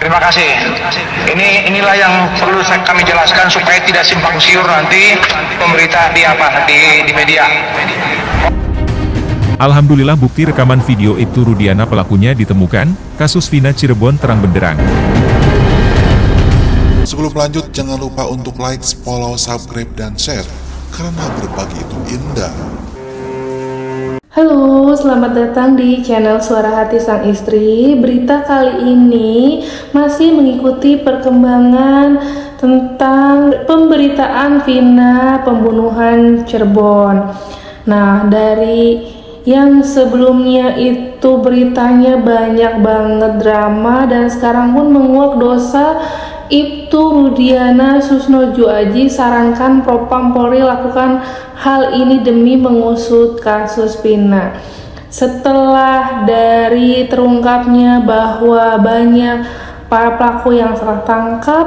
Terima kasih. Inilah yang perlu kami jelaskan supaya tidak simpang siur nanti pemberitaan di media. Alhamdulillah bukti rekaman video Ibtu Rudiana pelakunya ditemukan, kasus Vina Cirebon terang benderang. Sebelum lanjut, jangan lupa untuk like, follow, subscribe, dan share, karena berbagi itu indah. Halo, selamat datang di channel Suara Hati Sang Istri. Berita kali ini masih mengikuti perkembangan tentang pemberitaan Vina pembunuhan Cirebon. Nah, dari yang sebelumnya itu beritanya banyak banget drama dan sekarang pun menguak dosa, Ibtu Rudiana Susnojo Aji sarankan Propam Polri lakukan hal ini demi mengusut kasus Vina. Setelah dari terungkapnya bahwa banyak para pelaku yang salah tangkap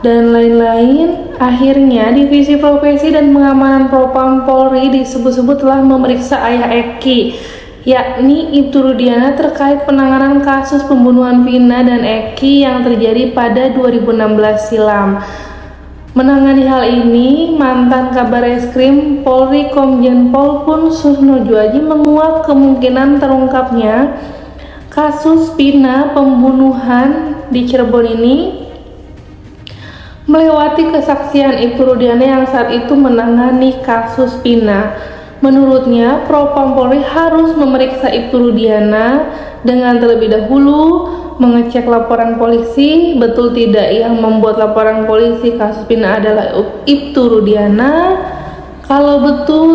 dan lain-lain, akhirnya Divisi Profesi dan Pengamanan Propam Polri disebut-sebut telah memeriksa ayah Eki, yakni Ibtu Rudiana, terkait penanganan kasus pembunuhan Vina dan Eki yang terjadi pada 2016 silam. Menangani hal ini, mantan Kabar Eskrim Polri Komjen Pol Pun Susnojo Aji menguak kemungkinan terungkapnya kasus Vina pembunuhan di Cirebon ini melewati kesaksian Ibtu Rudiana yang saat itu menangani kasus Vina. Menurutnya, Propam Polri harus memeriksa Ibtu Rudiana dengan terlebih dahulu mengecek laporan polisi, betul tidak yang membuat laporan polisi kasus Vina adalah Ibtu Rudiana. Kalau betul,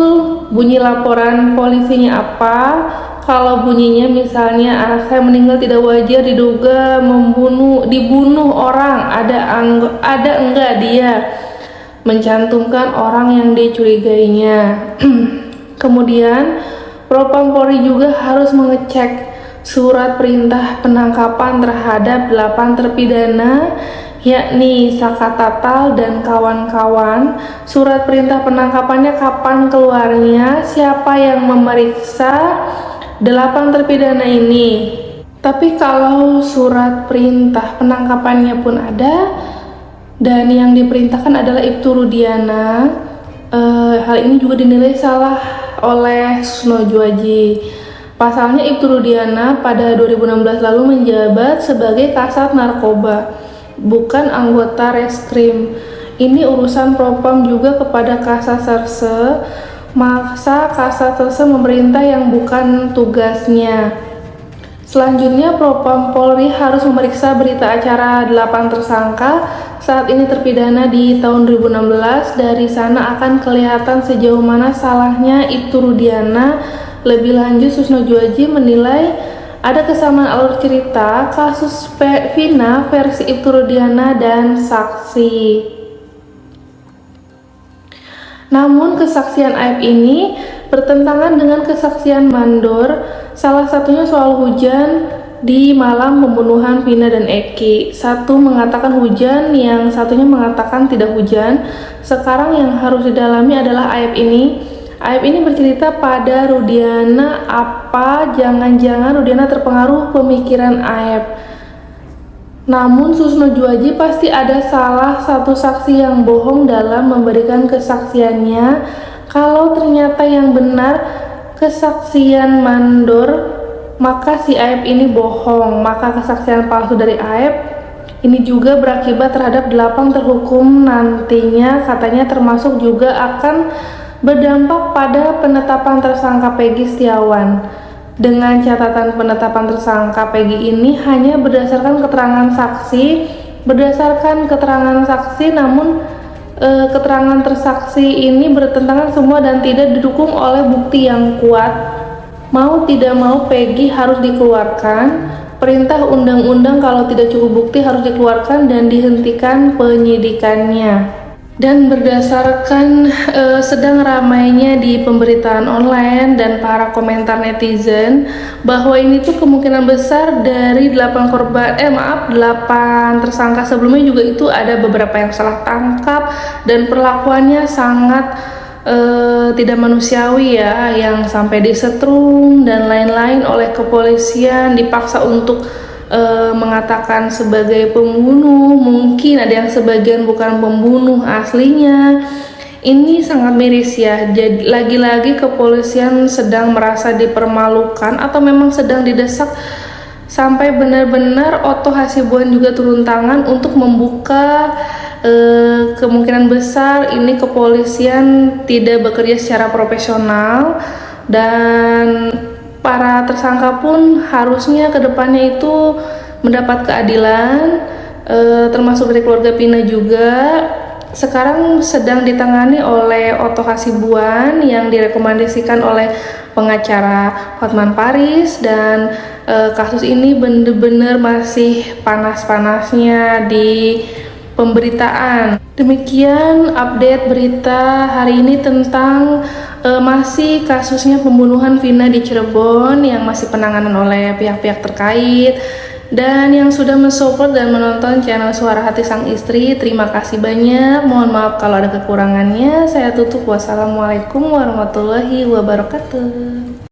bunyi laporan polisinya apa? Kalau bunyinya misalnya anak saya meninggal tidak wajar diduga dibunuh orang, ada enggak dia mencantumkan orang yang dicurigainya. Kemudian Propam Polri juga harus mengecek surat perintah penangkapan terhadap 8 terpidana, yakni Saka Tatal dan kawan-kawan. Surat perintah penangkapannya kapan keluarnya, siapa yang memeriksa 8 terpidana ini. Tapi kalau surat perintah penangkapannya pun ada dan yang diperintahkan adalah Ibtu Rudiana, hal ini juga dinilai salah oleh Susnojo Aji. Pasalnya Ibtu Rudiana pada 2016 lalu menjabat sebagai Kasat Narkoba, bukan anggota Reskrim. Ini urusan Propam juga kepada Kasatserse, maksa Kasatserse memerintah yang bukan tugasnya. Selanjutnya Propam Polri harus memeriksa berita acara 8 tersangka saat ini terpidana di tahun 2016. Dari sana akan kelihatan sejauh mana salahnya Ibtu Rudiana. Lebih lanjut, Susnojo Aji menilai ada kesamaan alur cerita kasus Vina versi Ibtu Rudiana dan saksi. Namun kesaksian Aib ini bertentangan dengan kesaksian mandor, salah satunya soal hujan di malam pembunuhan Vina dan Eki. Satu mengatakan hujan, yang satunya mengatakan tidak hujan. Sekarang yang harus didalami adalah Aib ini. Aib ini bercerita pada Rudiana, apa jangan-jangan Rudiana terpengaruh pemikiran Aib. Namun Susnojo Aji pasti ada salah satu saksi yang bohong dalam memberikan kesaksiannya. Kalau ternyata yang benar kesaksian mandor, maka si Aib ini bohong. Maka kesaksian palsu dari Aib ini juga berakibat terhadap 8 terhukum nantinya, katanya termasuk juga akan berdampak pada penetapan tersangka Peggy Setiawan. Dengan catatan penetapan tersangka Peggy ini hanya berdasarkan keterangan saksi, namun keterangan tersaksi ini bertentangan semua dan tidak didukung oleh bukti yang kuat. Mau tidak mau Peggy harus dikeluarkan. Perintah undang-undang kalau tidak cukup bukti harus dikeluarkan dan dihentikan penyidikannya. Dan berdasarkan sedang ramainya di pemberitaan online dan para komentar netizen bahwa ini tuh kemungkinan besar dari 8 tersangka sebelumnya juga itu ada beberapa yang salah tangkap dan perlakuannya sangat tidak manusiawi ya, yang sampai disetrum dan lain-lain oleh kepolisian, dipaksa untuk mengatakan sebagai pembunuh, mungkin ada yang sebagian bukan pembunuh aslinya. Ini sangat miris ya. Jadi lagi-lagi kepolisian sedang merasa dipermalukan atau memang sedang didesak sampai benar-benar Otto Hasibuan juga turun tangan untuk membuka kemungkinan besar ini kepolisian tidak bekerja secara profesional, dan para tersangka pun harusnya kedepannya itu mendapat keadilan, termasuk dari keluarga Pina juga. Sekarang sedang ditangani oleh Otto Hasibuan yang direkomendasikan oleh pengacara Hotman Paris, dan kasus ini benar-benar masih panas-panasnya di pemberitaan. Demikian update berita hari ini tentang masih kasusnya pembunuhan Vina di Cirebon yang masih penanganan oleh pihak-pihak terkait. Dan yang sudah mensupport dan menonton channel Suara Hati Sang Istri, terima kasih banyak. Mohon maaf kalau ada kekurangannya. Saya tutup. Wassalamualaikum warahmatullahi wabarakatuh.